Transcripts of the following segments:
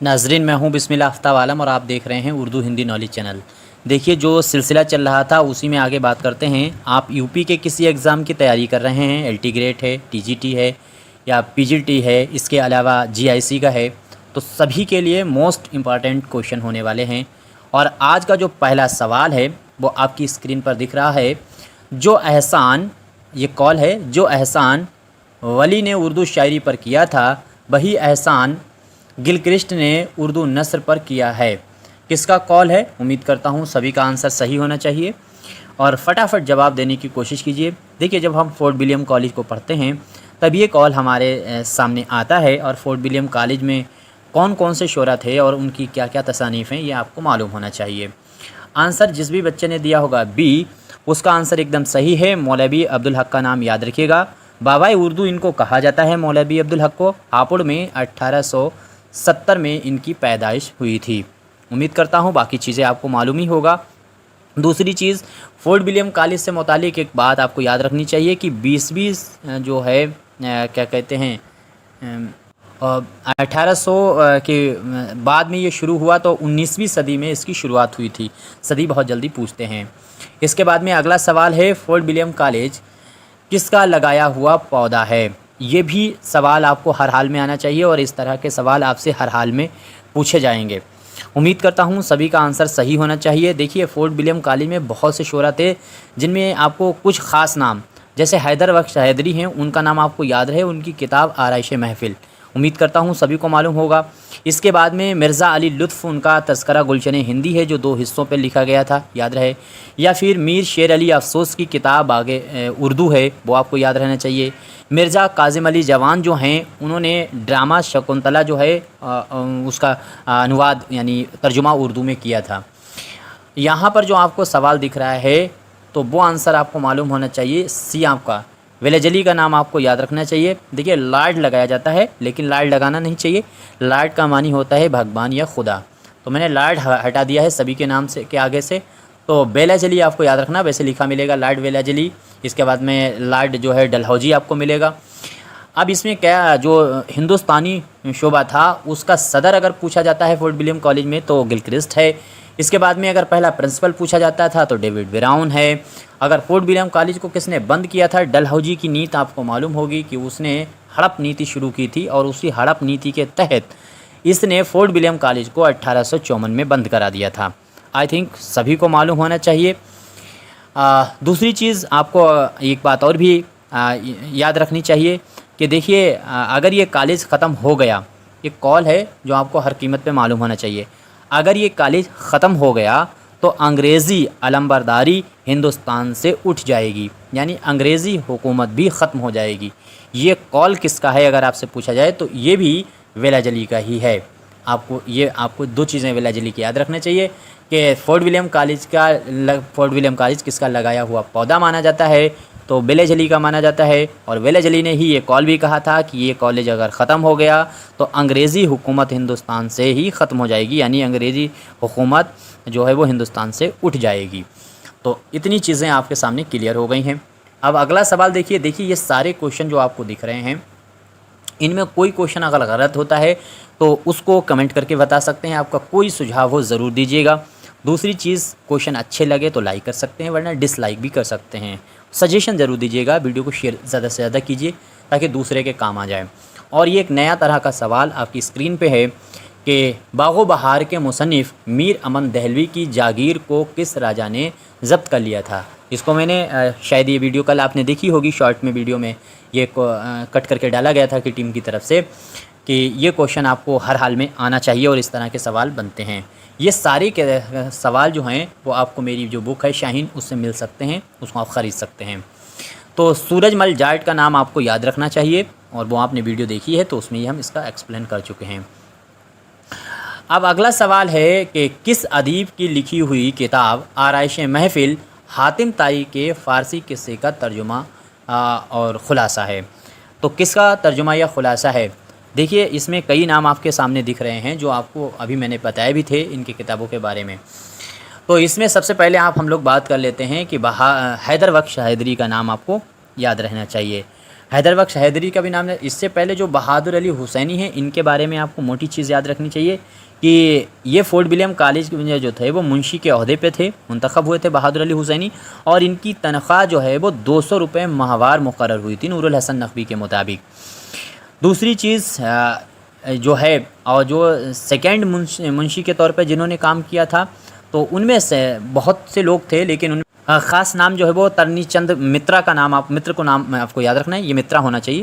नाजरीन, मैं हूं बिस्मिल्लाह आफ्ताब आलम और आप देख रहे हैं उर्दू हिंदी नॉलेज चैनल। देखिए, जो सिलसिला चल रहा था उसी में आगे बात करते हैं। आप यूपी के किसी एग्ज़ाम की तैयारी कर रहे हैं, एलटी ग्रेड है, टीजीटी है या पीजीटी है, इसके अलावा जीआईसी का है, तो सभी के लिए मोस्ट इम्पॉर्टेंट क्वेश्चन होने वाले हैं। और आज का जो पहला सवाल है वो आपकी स्क्रीन पर दिख रहा है। जो एहसान, ये कॉल है, जो एहसान वली ने उर्दू शायरी पर किया था, वही एहसान गिलक्रिस्ट ने उर्दू नस्र पर किया है। किसका कॉल है? उम्मीद करता हूँ सभी का आंसर सही होना चाहिए और फटाफट जवाब देने की कोशिश कीजिए। देखिए, जब हम फोर्ट विलियम कॉलेज को पढ़ते हैं तब ये कॉल हमारे सामने आता है और फोर्ट विलियम कॉलेज में कौन कौन से शोरा थे और उनकी क्या क्या तसानीफ़ हैं, ये आपको मालूम होना चाहिए। आंसर जिस भी बच्चे ने दिया होगा बी, उसका आंसर एकदम सही है। मौलवी अब्दुल हक का नाम याद रखिएगा। बाबाए उर्दू इनको कहा जाता है, मौलवी अब्दुल हक को। हापुड़ में 1870 में इनकी पैदाइश हुई थी। उम्मीद करता हूँ बाकी चीज़ें आपको मालूम ही होगा। दूसरी चीज़, फोर्ट विलियम कॉलेज से मुतालिक एक बात आपको याद रखनी चाहिए कि 20 जो है क्या कहते हैं 1800 के बाद में ये शुरू हुआ, तो 19वीं सदी में इसकी शुरुआत हुई थी। सदी बहुत जल्दी पूछते हैं। इसके बाद में अगला सवाल है, फोर्ट विलियम कॉलेज किसका लगाया हुआ पौधा है? ये भी सवाल आपको हर हाल में आना चाहिए और इस तरह के सवाल आपसे हर हाल में पूछे जाएंगे। उम्मीद करता हूँ सभी का आंसर सही होना चाहिए। देखिए, फोर्ट विलियम कॉलेज में बहुत से शोरा थे जिनमें आपको कुछ ख़ास नाम, जैसे हैदर बख्श हैदरी हैं, उनका नाम आपको याद रहे, उनकी किताब आराइश महफिल, उम्मीद करता हूँ सभी को मालूम होगा। इसके बाद में मिर्ज़ा अली लुत्फ़, उनका तज़किरा गुलशन हिंदी है जो 2 हिस्सों पर लिखा गया था, याद रहे। या फिर मीर शेर अली अफसोस की किताब आगे उर्दू है, वो आपको याद रहना चाहिए। मिर्ज़ा काज़िम अली जवान जो हैं, उन्होंने ड्रामा शकुंतला जो है उसका अनुवाद यानी तर्जुमा उर्दू में किया था। यहाँ पर जो आपको सवाल दिख रहा है तो वो आंसर आपको मालूम होना चाहिए सी आपका। वेलेजली का नाम आपको याद रखना चाहिए। देखिए, लाड लगाया जाता है लेकिन लाड लगाना नहीं चाहिए। लाड का मानी होता है भगवान या खुदा, तो मैंने लाड हटा दिया है सभी के नाम से के आगे से। तो बेलाजली आपको याद रखना, वैसे लिखा मिलेगा लाड वेलाजली। इसके बाद में लाड जो है डलहौजी आपको मिलेगा। अब इसमें क्या, जो हिंदुस्तानी शोबा था उसका सदर अगर पूछा जाता है फोर्ट विलियम कॉलेज में तो गिलक्रिस्ट है। इसके बाद में अगर पहला प्रिंसिपल पूछा जाता था तो डेविड ब्राउन है। अगर फोर्ट विलियम कॉलेज को किसने बंद किया था? डलहौजी की नीति आपको मालूम होगी कि उसने हड़प नीति शुरू की थी और उसी हड़प नीति के तहत इसने फोर्ट विलियम कॉलेज को 1854 में बंद करा दिया था। आई थिंक सभी को मालूम होना चाहिए। दूसरी चीज़ आपको एक बात और भी याद रखनी चाहिए कि देखिए, अगर ये कॉलेज ख़त्म हो गया, एक कॉल है जो आपको हर कीमत पे मालूम होना चाहिए, अगर ये कॉलेज ख़त्म हो गया तो अंग्रेज़ी अलमबरदारी हिंदुस्तान से उठ जाएगी, यानी अंग्रेज़ी हुकूमत भी ख़त्म हो जाएगी। ये कॉल किसका है अगर आपसे पूछा जाए तो ये भी वेलाजली का ही है। आपको 2 चीज़ें वेलाजली की याद रखना चाहिए कि फोर्ट विलियम कॉलेज किसका लगाया हुआ पौधा माना जाता है, तो वेलाजली का माना जाता है। और वेलाजली ने ही ये कॉल भी कहा था कि ये कॉलेज अगर ख़त्म हो गया तो अंग्रेज़ी हुकूमत हिंदुस्तान से ही ख़त्म हो जाएगी, यानी अंग्रेज़ी हुकूमत जो है वो हिंदुस्तान से उठ जाएगी। तो इतनी चीज़ें आपके सामने क्लियर हो गई हैं। अब अगला सवाल देखिए, ये सारे क्वेश्चन जो आपको दिख रहे हैं, इनमें कोई क्वेश्चन अगर गलत होता है तो उसको कमेंट करके बता सकते हैं। आपका कोई सुझाव हो ज़रूर दीजिएगा। दूसरी चीज़, क्वेश्चन अच्छे लगे तो लाइक कर सकते हैं, वरना डिसलाइक भी कर सकते हैं। सजेशन ज़रूर दीजिएगा, वीडियो को शेयर ज़्यादा से ज़्यादा कीजिए ताकि दूसरे के काम आ जाए। और ये एक नया तरह का सवाल आपकी स्क्रीन पे है कि बागो बहार के मुसन्निफ़ मीर अमन दहलवी की जागीर को किस राजा ने ज़ब्त कर लिया था? इसको मैंने शायद ये वीडियो कल आपने देखी होगी, शॉर्ट में वीडियो में ये कट करके डाला गया था कि टीम की तरफ से कि ये क्वेश्चन आपको हर हाल में आना चाहिए और इस तरह के सवाल बनते हैं। ये सारे के सवाल जो हैं वो आपको मेरी जो बुक है शाहीन, उससे मिल सकते हैं, उसको आप ख़रीद सकते हैं। तो सूरजमल जाट का नाम आपको याद रखना चाहिए और वो आपने वीडियो देखी है तो उसमें ही हम इसका एक्सप्लेन कर चुके हैं। अब अगला सवाल है कि किस अदीब की लिखी हुई किताब आराइश महफिल हातिम ताई के फ़ारसी किस्से का तर्जुमा और ख़ुलासा है? तो किसका तर्जुमा या ख़ुलासा है? देखिए, इसमें कई नाम आपके सामने दिख रहे हैं जो आपको अभी मैंने बताए भी थे इनकी किताबों के बारे में। तो इसमें सबसे पहले हम लोग बात कर लेते हैं कि हैदर बख्श हैदरी का नाम आपको याद रहना चाहिए। हैदर बख्श हैदरी का भी नाम है। इससे पहले जो बहादुर अली हुसैनी हैं, इनके बारे में आपको मोटी चीज़ याद रखनी चाहिए कि ये फोर्ट विलियम कॉलेज के जो थे वो मुंशी के ओहदे पे थे, मुंतखब हुए थे बहादुर अली हुसैनी, और इनकी तनख्वाह जो है वो 200 रुपये माहवार मुकर्रर हुई थी नूरुल हसन नकवी के मुताबिक। दूसरी चीज़ जो है, और जो सेकेंड मुंशी के तौर पे जिन्होंने काम किया था, तो उनमें से बहुत से लोग थे, लेकिन उन ख़ास नाम जो है वो तरनी चंद मित्रा का नाम, आप मित्र को नाम आपको याद रखना है, ये मित्रा होना चाहिए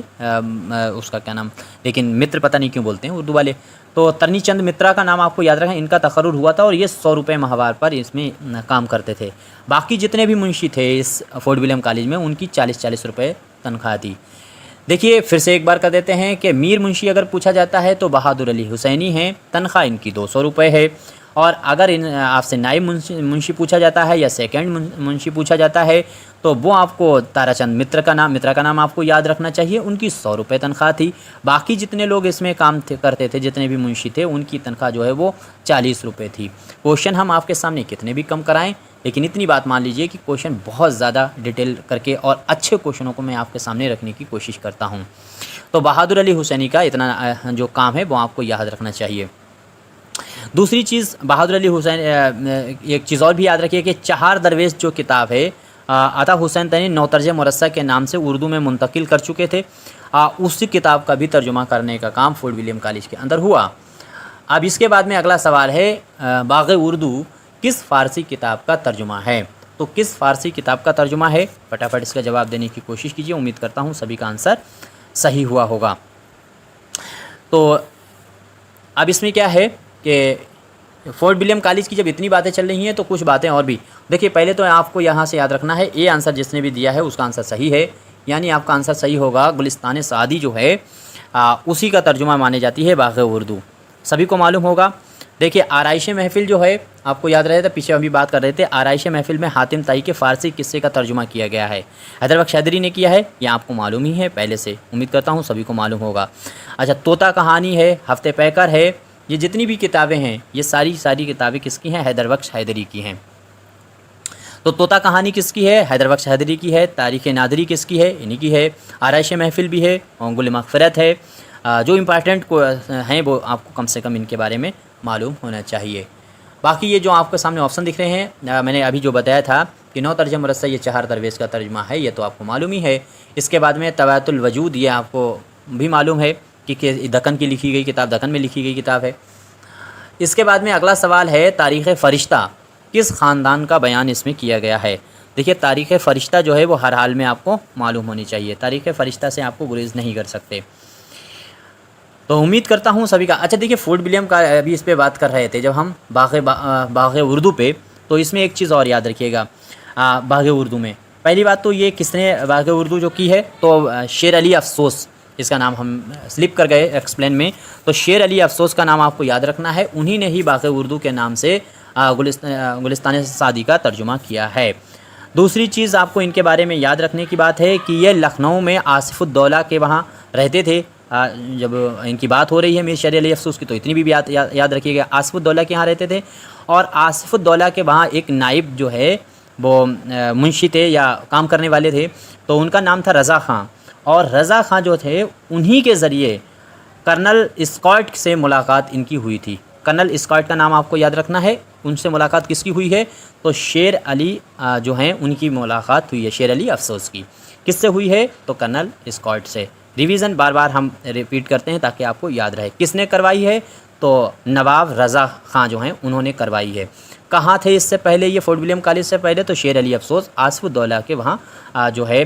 उसका क्या नाम, लेकिन मित्र पता नहीं क्यों बोलते हैं उर्दू वाले। तो तरनी चंद मित्रा का नाम आपको याद रखना, इनका तकर्रुर हुआ था और ये 100 रुपये माहवार पर इसमें काम करते थे। बाकी जितने भी मुंशी थे इस फोर्ट विलियम कॉलेज में, उनकी 40-40 रुपये तनख्वाह थी। देखिए फिर से एक बार कर देते हैं कि मीर मुंशी अगर पूछा जाता है तो बहादुर अली हुसैनी हैं, तनख्वाह इनकी 200 रुपये है। और अगर आपसे नायब मुंशी पूछा जाता है या सेकंड मुंशी पूछा जाता है, तो वो आपको ताराचंद मित्रा का नाम आपको याद रखना चाहिए, उनकी 100 रुपये तनख्वाह थी। बाकी जितने लोग इसमें काम करते थे, जितने भी मुंशी थे, उनकी तनख्वाह जो है वो 40 रुपये थी। क्वेश्चन हम आपके सामने कितने भी कम कराएं, लेकिन इतनी बात मान लीजिए कि क्वेश्चन बहुत ज़्यादा डिटेल करके और अच्छे क्वेश्चनों को मैं आपके सामने रखने की कोशिश करता हूँ। तो बहादुर अली हुसैनी का इतना जो काम है वो आपको याद रखना चाहिए। दूसरी चीज़, बहादुर अली हुसैन, एक चीज़ और भी याद रखिए कि चहार दरवेश जो किताब है अता हुसैन तनी नौतर्ज मुरस्सा के नाम से उर्दू में मुंतकिल कर चुके थे। उसी किताब का भी तर्जुमा करने का काम फोर्ट विलियम कॉलेज के अंदर हुआ। अब इसके बाद में अगला सवाल है, बाग़ उर्दू किस फ़ारसी किताब का तर्जुमा है? तो किस फ़ारसी किताब का तर्जुमा है? फटाफट इसका जवाब देने की कोशिश कीजिए। उम्मीद करता हूँ सभी का आंसर सही हुआ होगा। तो अब इसमें क्या है कि फोर्ट विलियम कॉलेज की जब इतनी बातें चल रही हैं तो कुछ बातें और भी। देखिए पहले तो आपको यहाँ से याद रखना है, ये आंसर जिसने भी दिया है उसका आंसर सही है, यानी आपका आंसर सही होगा। गुलिस्तान सादी जो है उसी का तर्जुमा मानी जाती है बाग़ उर्दू, सभी को मालूम होगा। देखिए आराइश महफिल जो है, आपको याद रहे थे, पीछे अभी बात कर रहे थे, आराइश महफिल में हातिम ताई के फ़ारसी किस्से का तर्जुमा किया गया है, हैदर बख्श हैदरी ने किया है, ये आपको मालूम ही है पहले से, उम्मीद करता हूँ सभी को मालूम होगा। अच्छा, तोता कहानी है, हफ्ते पैकर है, ये जितनी भी किताबें हैं ये सारी किताबें किसकी हैं? हैदर बख्श हैदरी की हैं। तो तोता कहानी किसकी है? हैदर बख्श हैदरी की है। तारीख़ नादरी किसकी है? इन्हीं की है। आराइश महफिल भी है और गुल मग़फ़िरत है। जो इम्पॉर्टेंट हैं वो आपको कम से कम इनके बारे में मालूम होना चाहिए। बाकी ये जो आपके सामने ऑप्शन दिख रहे हैं, मैंने अभी जो बताया था कि नौतर्ज मुरस्सा ये चहार दरवेश का तर्जुमा है, ये तो आपको मालूम ही है। इसके बाद में तवातुल वजूद, ये आपको भी मालूम है कि दक्कन की लिखी गई किताब, दक्कन में लिखी गई किताब है। इसके बाद में अगला सवाल है, तारीख़ फ़रिश्ता किस ख़ानदान का बयान इसमें किया गया है? देखिए तारीख़ फ़रिश्ता जो है वो हर हाल में आपको मालूम होनी चाहिए, तारीख़ फ़रिश्ता से आपको गुरेज़ नहीं कर सकते। तो उम्मीद करता हूँ सभी का। अच्छा देखिए फोर्ट विलियम का अभी इस पे बात कर रहे थे जब हम बाग़ उर्दू पे, तो इसमें एक चीज़ और याद रखिएगा। बाग़ उर्दू में पहली बात तो ये किसने बाग़ उर्दू जो की है, तो शेर अली अफ़सोस, इसका नाम हम स्लिप कर गए एक्सप्लेन में, तो शेर अली अफ़सोस का नाम आपको याद रखना है। उन्हीं ने ही बाग़ उर्दू के नाम से गुलिस्तान सादी का तर्जुमा किया है। दूसरी चीज़ आपको इनके बारे में याद रखने की बात है कि ये लखनऊ में आसिफ़ुद्दौला के वहाँ रहते थे। जब इनकी बात हो रही है मीर शेर अली अफ़सोस की, तो इतनी भी याद रखिएगा, आसिफ़ुद्दौला के यहाँ रहते थे। और आसिफ़ुद्दौला के वहाँ एक नाइब जो है वो मुंशी थे या काम करने वाले थे, तो उनका नाम था रज़ा ख़ां। और रज़ा ख़ां जो थे उन्हीं के ज़रिए कर्नल स्कॉट से मुलाकात इनकी हुई थी। कर्नल स्कॉट का नाम आपको याद रखना है। उनसे मुलाकात किसकी हुई है? तो शेर अली जो हैं उनकी मुलाकात हुई है, शेर अली अफ़सोस की। किससे हुई है? तो कर्नल स्कॉट से। रिवीजन बार बार हम रिपीट करते हैं ताकि आपको याद रहे। किसने करवाई है? तो नवाब रज़ा ख़ां जो हैं उन्होंने करवाई है। कहाँ थे इससे पहले ये फोर्ट विलियम कॉलेज से पहले? तो शेर अली अफ़सोस आसिफ़ुद्दौला के वहाँ जो है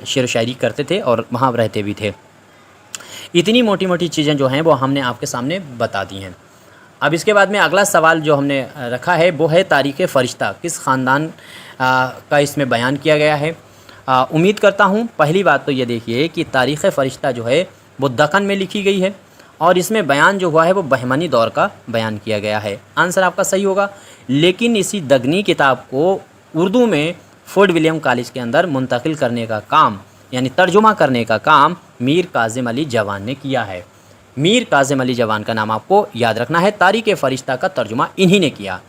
शेर व शायरी करते थे और वहाँ रहते भी थे। इतनी मोटी मोटी चीज़ें जो हैं वो हमने आपके सामने बता दी हैं। अब इसके बाद में अगला सवाल जो हमने रखा है वो है तारीख़ फ़रिश्ता किस ख़ानदान का इसमें बयान किया गया है। उम्मीद करता हूँ पहली बात तो ये देखिए कि तारीख़ फ़रिश्ता जो है वो दक्कन में लिखी गई है और इसमें बयान जो हुआ है वो बहमनी दौर का बयान किया गया है। आंसर आपका सही होगा। लेकिन इसी दगनी किताब को उर्दू में फोर्ट विलियम कॉलेज के अंदर मुंतकिल करने का काम, यानी तर्जुमा करने का काम मीर काज़िम अली जवान ने किया है। मीर काज़िम अली जवान का नाम आपको याद रखना है। तारीख़ फ़रिश्ता का तर्जुमा इन्हीं ने किया।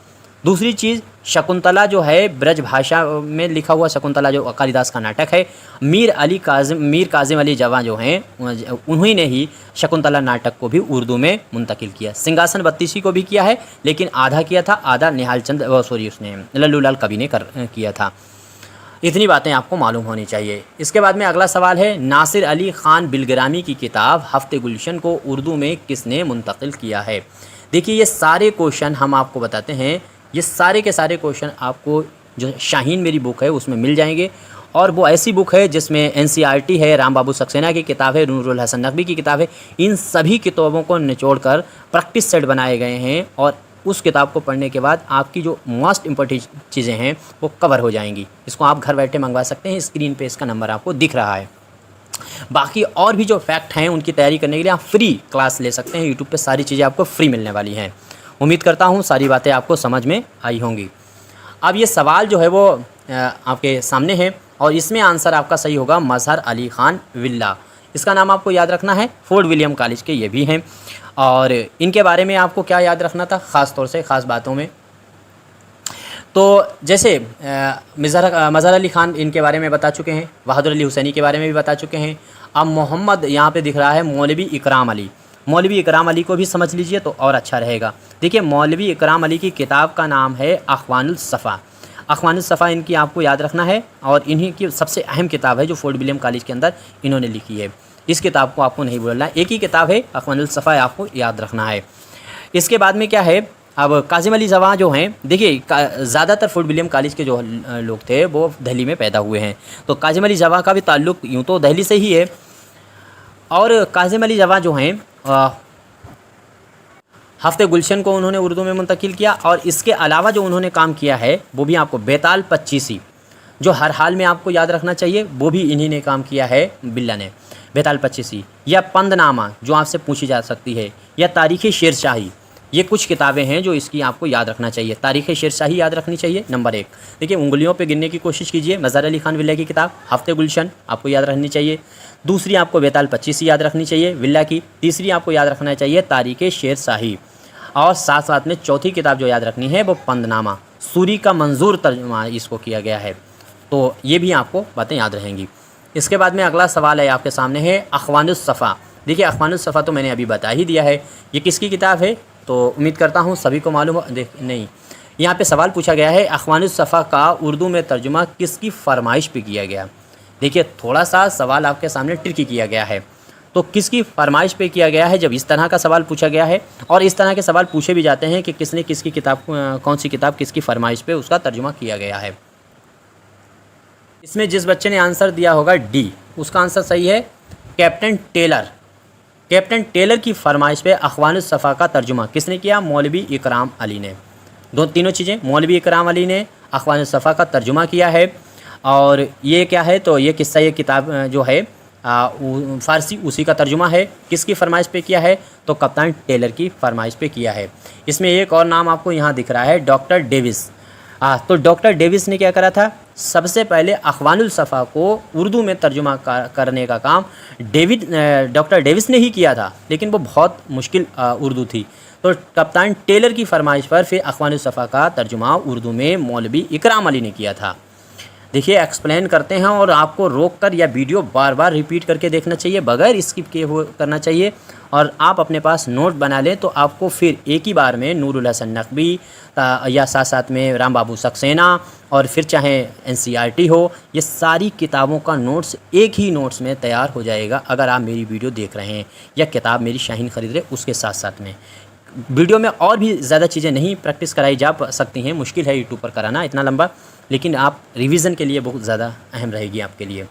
दूसरी चीज़, शकुंतला जो है ब्रज भाषा में लिखा हुआ शकुंतला जो कालिदास का नाटक है, मीर काजिम अली जवां जो हैं उन्हीं ने ही शकुंतला नाटक को भी उर्दू में मुंतकिल किया। सिंहासन बत्तीसी को भी किया है, लेकिन आधा किया था, आधा निहाल चंद उसने लल्लू लाल कवि ने किया था। इतनी बातें आपको मालूम होनी चाहिए। इसके बाद में अगला सवाल है, नासिर अली ख़ान बिलग्रामी की किताब हफ्ते गुलशन को उर्दू में किसने मुंतकिल किया है? देखिए ये सारे क्वेश्चन हम आपको बताते हैं, ये सारे के सारे क्वेश्चन आपको जो शाहीन मेरी बुक है उसमें मिल जाएंगे। और वो ऐसी बुक है जिसमें एनसीईआरटी है, राम बाबू सक्सेना की किताब है, नूरुल हसन नकवी की किताब है। इन सभी किताबों को निचोड़कर प्रैक्टिस सेट बनाए गए हैं और उस किताब को पढ़ने के बाद आपकी जो मोस्ट इम्पोर्टेंट चीज़ें हैं वो कवर हो जाएंगी। इसको आप घर बैठे मंगवा सकते हैं, स्क्रीन पे इसका नंबर आपको दिख रहा है। बाकी और भी जो फैक्ट हैं उनकी तैयारी करने के लिए आप फ्री क्लास ले सकते हैं, यूट्यूब पे सारी चीज़ें आपको फ्री मिलने वाली हैं। उम्मीद करता हूँ सारी बातें आपको समझ में आई होंगी। अब ये सवाल जो है वो आपके सामने है और इसमें आंसर आपका सही होगा मज़हर अली ख़ान विल्ला। इसका नाम आपको याद रखना है, फोर्ट विलियम कॉलेज के ये भी हैं। और इनके बारे में आपको क्या याद रखना था ख़ास तौर से ख़ास बातों में, तो जैसे मज़हर अली ख़ान इनके बारे में बता चुके हैं, बहादुर अली हुसैनी के बारे में भी बता चुके हैं। अब मोहम्मद यहाँ पे दिख रहा है मौलवी इकराम अली, मौलवी इकराम अली को भी समझ लीजिए तो और अच्छा रहेगा। देखिए मौलवी इकराम अली की किताब का नाम है अख़वानुल सफ़ा। अख़वानुल सफ़ा इनकी आपको याद रखना है और इन्हीं की सबसे अहम किताब है जो फोर्ट विलियम कॉलेज के अंदर इन्होंने लिखी है। इस किताब को आपको नहीं भूलना है, एक ही किताब है अख़वानुल सफ़ा, आपको याद रखना है। इसके बाद में क्या है, अब काजिम अली जवां जो हैं, देखिए ज़्यादातर फोर्ट विलियम कॉलेज के जो लोग थे वो दिल्ली में पैदा हुए हैं, तो काजिम अली जवां का भी ताल्लुक़ यूँ तो दिल्ली से ही है। और काजिम अली जवां जो हैं हफ्ते गुलशन को उन्होंने उर्दू में मुंतकिल किया। और इसके अलावा जो उन्होंने काम किया है वो भी आपको बेताल पच्चीसी, जो हर हाल में आपको याद रखना चाहिए, वो भी इन्हीं ने काम किया है बिल्ला ने। बेताल पच्चीसी या पंदनामा जो आपसे पूछी जा सकती है, या तारीख़ शेरशाही, ये कुछ किताबें हैं जो इसकी आपको याद रखना चाहिए। तारीख़ शेरशाही याद रखनी चाहिए नंबर 1। देखिए उंगलियों पे गिनने की कोशिश कीजिए, मज़हर अली ख़ान विल्ला की किताब हफ्ते गुलशन आपको याद रखनी चाहिए। दूसरी आपको बेताल पच्चीसी याद रखनी चाहिए विल्ला की। तीसरी आपको याद रखना चाहिए तारीख़ शेरशाही। और साथ साथ में चौथी किताब जो याद रखनी है वो पंदनामा, सूरी का मंजूर तर्जुमा इसको किया गया है। तो ये भी आपको बातें याद रहेंगी। इसके बाद में अगला सवाल है आपके सामने है अख़वानुस सफ़ा। देखिए अख़वानुस सफ़ा तो मैंने अभी बता ही दिया है, ये किसकी किताब है, तो उम्मीद करता हूँ सभी को मालूम हो। नहीं, यहाँ पे सवाल पूछा गया है अख़वानुस सफ़ा का उर्दू में तर्जुमा किसकी फरमाइश पे किया गया। देखिए थोड़ा सा सवाल आपके सामने ट्रिकी किया गया है, तो किसकी फरमाइश पे किया गया है। जब इस तरह का सवाल पूछा गया है और इस तरह के सवाल पूछे भी जाते हैं कि किसने किसकी किताब, कौन सी किताब किसकी फरमाइश पे उसका तर्जुमा किया गया है। इसमें जिस बच्चे ने आंसर दिया होगा डी, उसका आंसर सही है कैप्टन टेलर। कैप्टन टेलर की फरमाइश पे अख़वानुस सफ़ा का तर्जुमा किसने किया, मौलवी इकराम अली ने। तीनों चीज़ें, मौलवी इकराम अली ने अख़वानुस सफ़ा का तर्जुमा किया है। और ये क्या है, तो ये किस्सा, ये किताब जो है फ़ारसी, उसी का तर्जुमा है। किसकी फरमाइश पे किया है, तो कप्तान टेलर की फरमाइश पे किया है। इसमें एक और नाम आपको यहाँ दिख रहा है डॉक्टर डेविस। तो डॉक्टर डेविस ने क्या करा था, सबसे पहले अख़वानुल सफ़ा को उर्दू में तर्जुमा करने का काम डॉक्टर डेविस ने ही किया था, लेकिन वो बहुत मुश्किल उर्दू थी। तो कप्तान टेलर की फरमाइश पर फिर अख़वानुल सफ़ा का तर्जुमा उर्दू में मौलवी इकराम अली ने किया था। देखिए एक्सप्लेन करते हैं और आपको रोक कर या वीडियो बार बार रिपीट करके देखना चाहिए, बगैर स्किप किए हुए करना चाहिए। और आप अपने पास नोट बना लें तो आपको फिर एक ही बार में नूरुल हसन नकवी या साथ साथ में राम बाबू सक्सेना और फिर चाहे एनसीईआरटी हो, ये सारी किताबों का नोट्स एक ही नोट्स में तैयार हो जाएगा अगर आप मेरी वीडियो देख रहे हैं या किताब मेरी शाहीन ख़रीद रहे। उसके साथ साथ में वीडियो में और भी ज़्यादा चीज़ें नहीं प्रैक्टिस कराई जा सकती हैं, मुश्किल है यूट्यूब पर कराना इतना लंबा, लेकिन आप रिवीज़न के लिए बहुत ज़्यादा अहम रहेगी आपके लिए।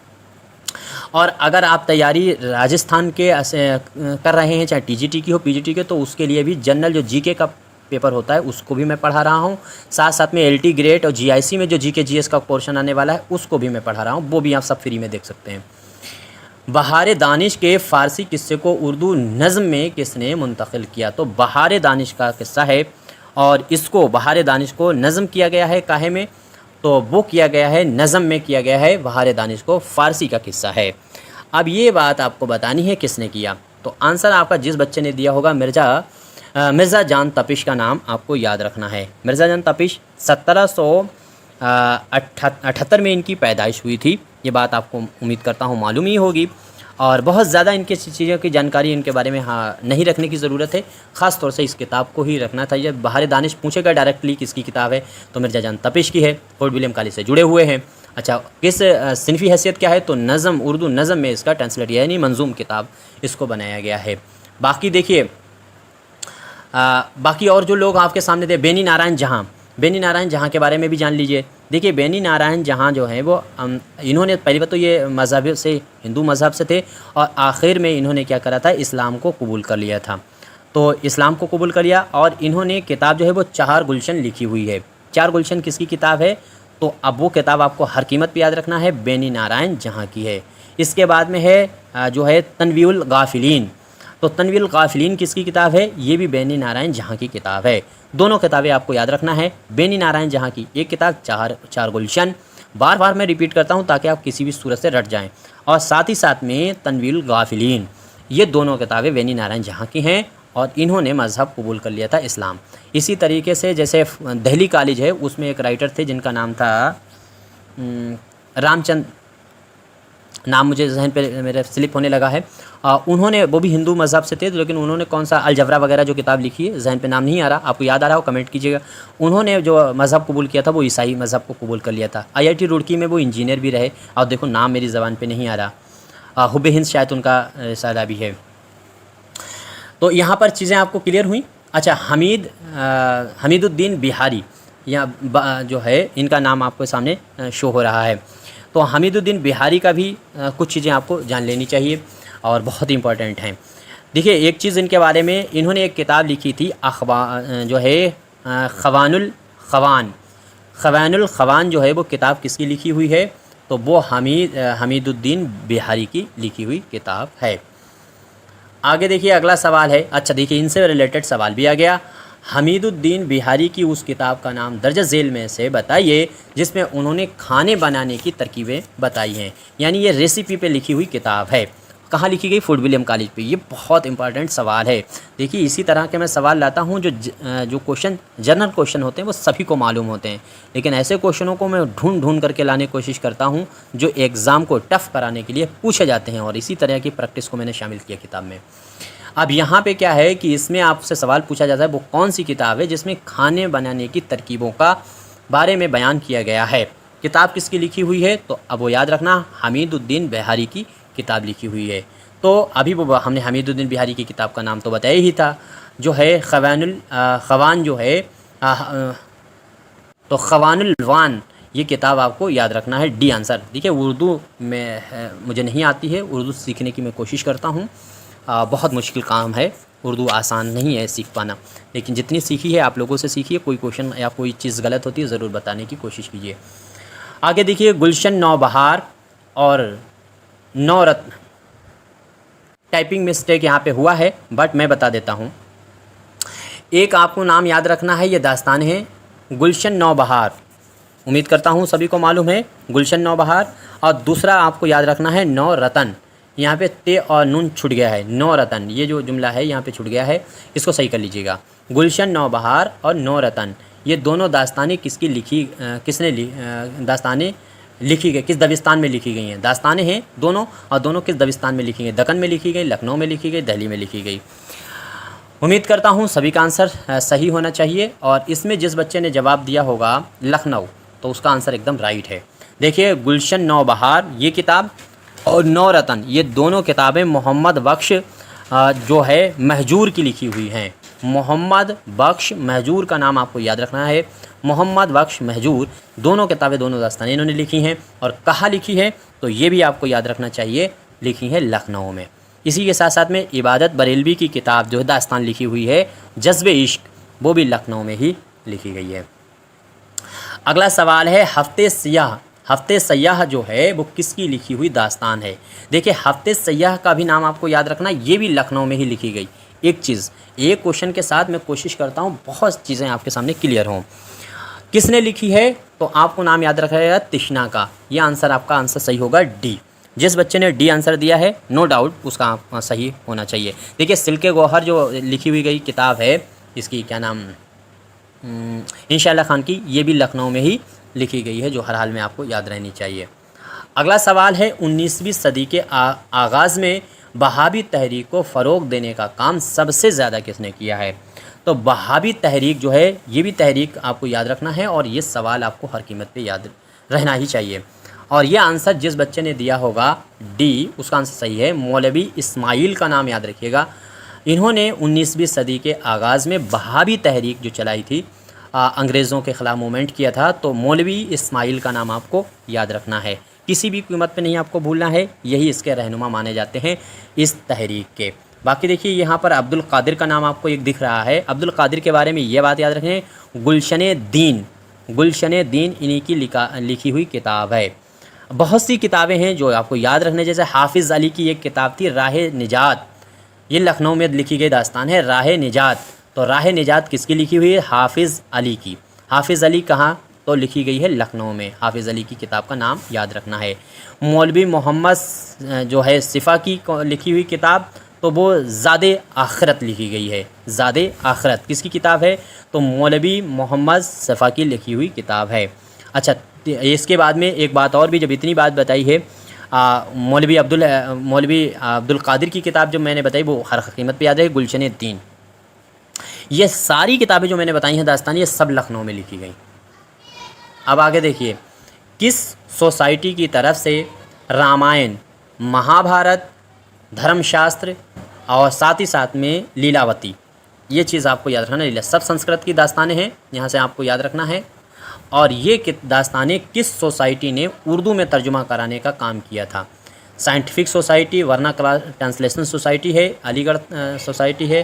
और अगर आप तैयारी राजस्थान के कर रहे हैं, चाहे टीजीटी की हो पीजीटी के, तो उसके लिए भी जनरल जो जीके का पेपर होता है उसको भी मैं पढ़ा रहा हूँ। साथ साथ में एलटी ग्रेड और जीआईसी में जो जीके जीएस का पोर्शन आने वाला है उसको भी मैं पढ़ा रहा हूँ, वो भी आप सब फ्री में देख सकते हैं। बहार दानिश के फ़ारसी किस्से को उर्दू नज़्म में किसने मुंतकिल किया, तो बहार दानिश का किस्सा है और इसको बहार दानिश को नज़्म किया गया है काहे में, तो वो किया गया है नज़म में किया गया है। बहार दानिश को फ़ारसी का किस्सा है। अब ये बात आपको बतानी है किसने किया, तो आंसर आपका जिस बच्चे ने दिया होगा मिर्ज़ा मिर्ज़ा जान तपिश का नाम आपको याद रखना है। मिर्ज़ा जान तपिश 1778 में इनकी पैदाइश हुई थी। ये बात आपको उम्मीद करता हूँ मालूम ही होगी, और बहुत ज़्यादा इनके चीज़ों की जानकारी इनके बारे में नहीं रखने की ज़रूरत है। ख़ास तौर से इस किताब को ही रखना था। जब बाहर दानिश पूछेगा डायरेक्टली किसकी किताब है तो मिर्ज़ा जान तपिश की है, फोर्ट विलियम कॉलेज से जुड़े हुए हैं। अच्छा, किस सिनफ़ी हैसियत क्या है तो नज़म, उर्दू नज़म में इसका ट्रांसलेट यानी मंजूम किताब इसको बनाया गया है। बाकी देखिए, बाकी और जो लोग आपके सामने थे, बेनी नारायण जहाँ, बेनी नारायण जहाँ के बारे में भी जान लीजिए। देखिए बेनी नारायण जहाँ जो है वो इन्होंने पहली बात तो ये मज़हब से, हिंदू मज़हब से थे, और आखिर में इन्होंने क्या करा था, इस्लाम को कबूल कर लिया था। तो इस्लाम को कबूल कर लिया और इन्होंने किताब जो है वो 4 गुलशन लिखी हुई है। 4 गुलशन किसकी किताब है तो अब वो किताब आपको हर कीमत पे याद रखना है, बेनी नारायण जहाँ की है। इसके बाद में है जो है तनवीउल गाफिलीन। तो तनवीउल गाफिलीन किसकी किताब है, ये भी बेनी नारायण जहाँ की किताब है। दोनों किताबें आपको याद रखना है। बेनी नारायण जहाँ की एक किताब, 4 गुलशन, बार बार मैं रिपीट करता हूँ ताकि आप किसी भी सूरत से रट जाएँ, और साथ ही साथ में तनवीउल गाफिलीन। ये दोनों किताबें बेनी नारायण जहाँ की हैं और इन्होंने मज़हब कबूल कर लिया था, इस्लाम। इसी तरीके से जैसे दिल्ली कॉलेज है, उसमें एक राइटर थे जिनका नाम था रामचंद, नाम मुझे जहन पे मेरे स्लिप होने लगा है। उन्होंने, वो भी हिंदू मज़हब से थे, लेकिन उन्होंने कौन सा अलजबरा वगैरह जो किताब लिखी है, जहन पे नाम नहीं आ रहा, आपको याद आ रहा हो कमेंट कीजिएगा। उन्होंने जो मज़हब कबूल किया था वो ईसाई मज़हब को कबूल कर लिया था। IIT रुड़की में वो इंजीनियर भी रहे, और देखो नाम मेरी ज़बान पे नहीं आ रहा, हुब्बे हिंद शायद उनका रिसाला भी है। तो यहाँ पर चीज़ें आपको क्लियर हुई। अच्छा, हमीदुद्दीन बिहारी, या जो है इनका नाम आपको सामने शो हो रहा है। तो हमीदुद्दीन बिहारी का भी कुछ चीज़ें आपको जान लेनी चाहिए और बहुत ही इंपॉर्टेंट हैं। देखिए एक चीज़ इनके बारे में, इन्होंने एक किताब लिखी थी जो है ख़वानुल ख़वान जो है वो किताब किसकी लिखी हुई है तो वो हमीदुद्दीन बिहारी की लिखी हुई किताब है। आगे देखिए अगला सवाल है। अच्छा देखिए, इनसे रिलेटेड सवाल भी आ गया। हमीदुद्दीन बिहारी की उस किताब का नाम दर्ज झेल में से बताइए जिसमें उन्होंने खाने बनाने की तरकीबें बताई हैं। यानी ये रेसिपी पे लिखी हुई किताब है। कहाँ लिखी गई, फोर्ट विलियम कॉलेज पे। ये बहुत इंपॉर्टेंट सवाल है। देखिए इसी तरह के मैं सवाल लाता हूँ जो क्वेश्चन जनरल क्वेश्चन होते हैं वो सभी को मालूम होते हैं, लेकिन ऐसे क्वेश्चनों को मैं ढूंढ करके लाने की कोशिश करता हूँ जो एग्ज़ाम को टफ़ कराने के लिए पूछे जाते हैं, और इसी तरह की प्रैक्टिस को मैंने शामिल किया किताब में। अब यहाँ पे क्या है कि इसमें आपसे सवाल पूछा जाता है वो कौन सी किताब है जिसमें खाने बनाने की तरकीबों का बारे में बयान किया गया है। किताब किसकी लिखी हुई है तो अब वो याद रखना, हमीदुद्दीन बिहारी की किताब लिखी हुई है। तो अभी वो हमने हमीदुद्दीन बिहारी की किताब का नाम तो बताया ही था, जो है ख़वान जो है तो ख़वानुल वान, ये किताब आपको याद रखना है। D answer. देखिए उर्दू में मुझे नहीं आती है, उर्दू सीखने की मैं कोशिश करता हूँ, बहुत मुश्किल काम है, उर्दू आसान नहीं है सीख पाना, लेकिन जितनी सीखी है आप लोगों से सीखिए। कोई क्वेश्चन या कोई चीज़ गलत होती है ज़रूर बताने की कोशिश कीजिए। आगे देखिए, गुलशन नौबहार और नौरत्न, टाइपिंग मिस्टेक यहाँ पे हुआ है बट मैं बता देता हूँ। एक आपको नाम याद रखना है, ये दास्तान है गुलशन नौबहार, उम्मीद करता हूँ सभी को मालूम है गुलशन नौबहार। और दूसरा आपको याद रखना है नौरतन, यहाँ पे ते और नून छूट गया है, नौरतन, ये जो जुमला है यहाँ पे छूट गया है, इसको सही कर लीजिएगा। गुलशन नौबहार और नौरतन, ये दोनों दास्तानें दास्तानें लिखी गई किस दबिस्तान में लिखी गई हैं। दास्तानें हैं दोनों, और दोनों किस दबिस्तान में लिखी गई, दक्कन में लिखी गई, लखनऊ में लिखी गई, दिल्ली में लिखी गई। उम्मीद करता हूँ सभी का आंसर सही होना चाहिए, और इसमें जिस बच्चे ने जवाब दिया होगा लखनऊ तो उसका आंसर एकदम राइट है। देखिए गुलशन नौबहार ये किताब और नौरतन, ये दोनों किताबें मोहम्मद बख्श जो है महजूर की लिखी हुई हैं। मोहम्मद बख्श महजूर का नाम आपको याद रखना है, मोहम्मद बख्श महजूर। दोनों किताबें, दोनों दास्तानें इन्होंने लिखी हैं, और कहाँ लिखी है तो ये भी आपको याद रखना चाहिए, लिखी है लखनऊ में। इसी के साथ साथ में इबादत बरेलवी की किताब जो है दास्तान लिखी हुई है जज्बे इश्क, वो भी लखनऊ में ही लिखी गई है। अगला सवाल है हफ्ते सयाह जो है वो किसकी लिखी हुई दास्तान है। देखिए हफ्ते सयाह का भी नाम आपको याद रखना, ये भी लखनऊ में ही लिखी गई। एक क्वेश्चन के साथ मैं कोशिश करता हूँ बहुत चीज़ें आपके सामने क्लियर हों। किसने लिखी है तो आपको नाम याद रखा जाएगा तिश्ना का, यह आंसर आपका आंसर सही होगा डी। जिस बच्चे ने डी आंसर दिया है नो डाउट उसका सही होना चाहिए। देखिए सिल्के गौहर जो लिखी हुई गई किताब है, इसकी क्या नाम, इंशाअल्लाह खान की, ये भी लखनऊ में ही लिखी गई है, जो हर हाल में आपको याद रहनी चाहिए। अगला सवाल है 19वीं सदी के आगाज़ में बहावी तहरीक को फ़रोग़ देने का काम सबसे ज़्यादा किसने किया है? तो बहावी तहरीक जो है, ये भी तहरीक आपको याद रखना है और ये सवाल आपको हर कीमत पे याद रहना ही चाहिए। और ये आंसर जिस बच्चे ने दिया होगा डी, उसका आंसर सही है। मौलवी इस्माइल का नाम याद रखिएगा। इन्होंने 19वीं सदी के आगाज़ में बहावी तहरीक जो चलाई थी, अंग्रेज़ों के ख़िलाफ़ मूवमेंट किया था, तो मौलवी इस्माइल का नाम आपको याद रखना है, किसी भी कीमत पे नहीं आपको भूलना है। यही इसके रहनुमा माने जाते हैं इस तहरीक के। बाकी देखिए यहाँ पर अब्दुल कादिर का नाम आपको एक दिख रहा है। अब्दुल कादिर के बारे में ये बात याद रखें, गुलशन दीन इन्हीं की लिखी हुई किताब है। बहुत सी किताबें हैं जो आपको याद रखने, जैसे हाफिज़ अली की एक किताब थी राह निजात, ये लखनऊ में लिखी गई दास्तान है राह निजात। तो राह निजात किसकी लिखी हुई है? हाफिज़ अली की। हाफिज़ अली कहाँ? तो लिखी गई है लखनऊ में। हाफिज़ अली की किताब का नाम याद रखना है। मौलवी मोहम्मद जो है सिफ़ा की लिखी हुई किताब, तो वो ज़ादे आखिरत लिखी गई है। ज़ादे आखिरत किसकी किताब है? तो मौलवी मोहम्मद सिफ़ा की लिखी हुई किताब है। अच्छा, इसके बाद में एक बात और भी, जब इतनी बात बताई है, मौलवी अब्दुल कादिर की किताब जो मैंने बताई वो हर कीमत पे याद है, गुलशन दीन। ये सारी किताबें जो मैंने बताई हैं दास्तान, ये सब लखनऊ में लिखी गई। अब आगे देखिए, किस सोसाइटी की तरफ से रामायण, महाभारत, धर्मशास्त्र और साथ ही साथ में लीलावती, ये चीज़ आपको याद रखना। लीला सब संस्कृत की दास्तानें हैं, यहाँ से आपको याद रखना है। और ये दास्तानें किस सोसाइटी ने उर्दू में तर्जुमा कराने का काम किया था? Scientific society, vernacular translation society है, अलीगढ़ सोसाइटी है,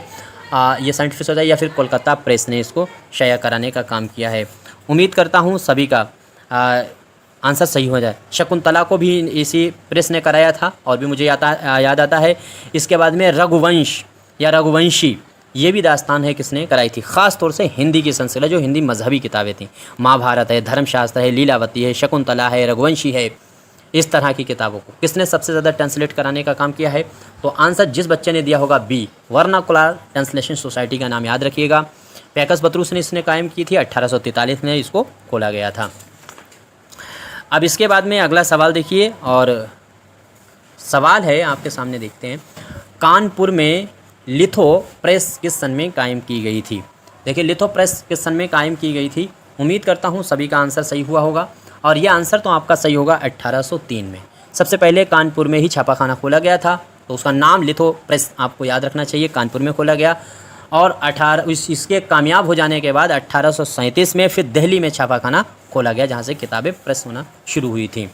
ये साइंटिफिक सोसाइटी, या फिर कोलकाता प्रेस ने इसको शाया कराने का काम किया है। उम्मीद करता हूँ सभी का आंसर सही हो जाए। शकुंतला को भी इसी प्रेस ने कराया था, और भी मुझे याद आता है। इसके बाद में रघुवंश या रघुवंशी, ये भी दास्तान है किसने कराई थी? ख़ास तौर से हिंदी की सिलसिला, जो हिंदी मजहबी किताबें थीं, महाभारत है, धर्मशास्त्र है, लीलावती है, शकुंतला है, रघुवंशी है, इस तरह की किताबों को किसने सबसे ज़्यादा ट्रांसलेट कराने का काम किया है? तो आंसर जिस बच्चे ने दिया होगा बी, वर्नाकुलर ट्रांसलेशन सोसाइटी का नाम याद रखिएगा। पैकस बतरूस ने इसने कायम की थी, 1843 में इसको खोला गया था। अब इसके बाद में अगला सवाल देखिए, और सवाल है आपके सामने, देखते हैं। कानपुर में लिथो प्रेस किस सन में कायम की गई थी? देखिए लिथो प्रेस किस सन में कायम की गई थी? उम्मीद करता हूँ सभी का आंसर सही हुआ होगा, और यह आंसर तो आपका सही होगा 1803 में। सबसे पहले कानपुर में ही छापाखाना खोला गया था, तो उसका नाम लिथो प्रेस आपको याद रखना चाहिए, कानपुर में खोला गया। और इसके कामयाब हो जाने के बाद 1837 में फिर दिल्ली में छापाखाना खोला गया, जहाँ से किताबें प्रेस होना शुरू हुई थी।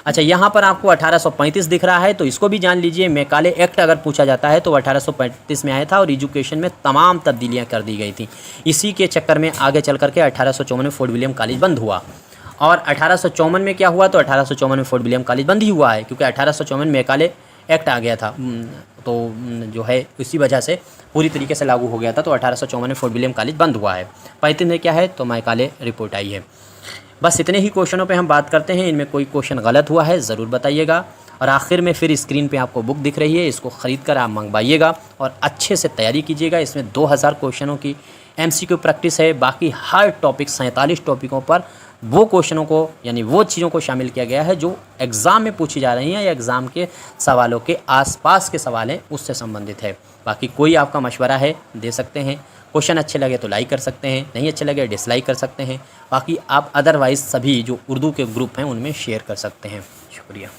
अच्छा, यहाँ पर आपको 1835 दिख रहा है, तो इसको भी जान लीजिए। मैकाले एक्ट अगर पूछा जाता है तो 1835 में आया था, और एजुकेशन में तमाम तब्दीलियाँ कर दी गई थी। इसी के चक्कर में आगे चल करके 1854 में फोर्ट विलियम कॉलेज बंद हुआ। और 1854 में क्या हुआ? तो 1854 में फोर्ट विलियम कॉलेज बंद ही हुआ है, क्योंकि 1854 में मैकाले एक्ट आ गया था, तो जो है इसी वजह से पूरी तरीके से लागू हो गया था। तो 1854 में फोर्ट विलियम कॉलेज बंद हुआ है। 35 में क्या है? तो मैकाले रिपोर्ट आई है। बस इतने ही क्वेश्चनों पे हम बात करते हैं। इनमें कोई क्वेश्चन गलत हुआ है ज़रूर बताइएगा। और आखिर में फिर स्क्रीन पे आपको बुक दिख रही है, इसको ख़रीद कर आप मंगवाइएगा और अच्छे से तैयारी कीजिएगा। इसमें 2000 क्वेश्चनों की MCQ प्रैक्टिस है। बाकी हर टॉपिक 47 टॉपिकों पर वो क्वेश्चनों को, यानी वो चीज़ों को शामिल किया गया है जो एग्ज़ाम में पूछी जा रही हैं या एग्ज़ाम के सवालों के आसपास के सवाल हैं उससे संबंधित है। बाकी कोई आपका मशवरा है दे सकते हैं। क्वेश्चन अच्छे लगे तो लाइक कर सकते हैं, नहीं अच्छे लगे डिसलाइक कर सकते हैं। बाकी आप अदरवाइज़ सभी जो उर्दू के ग्रुप हैं उनमें शेयर कर सकते हैं। शुक्रिया।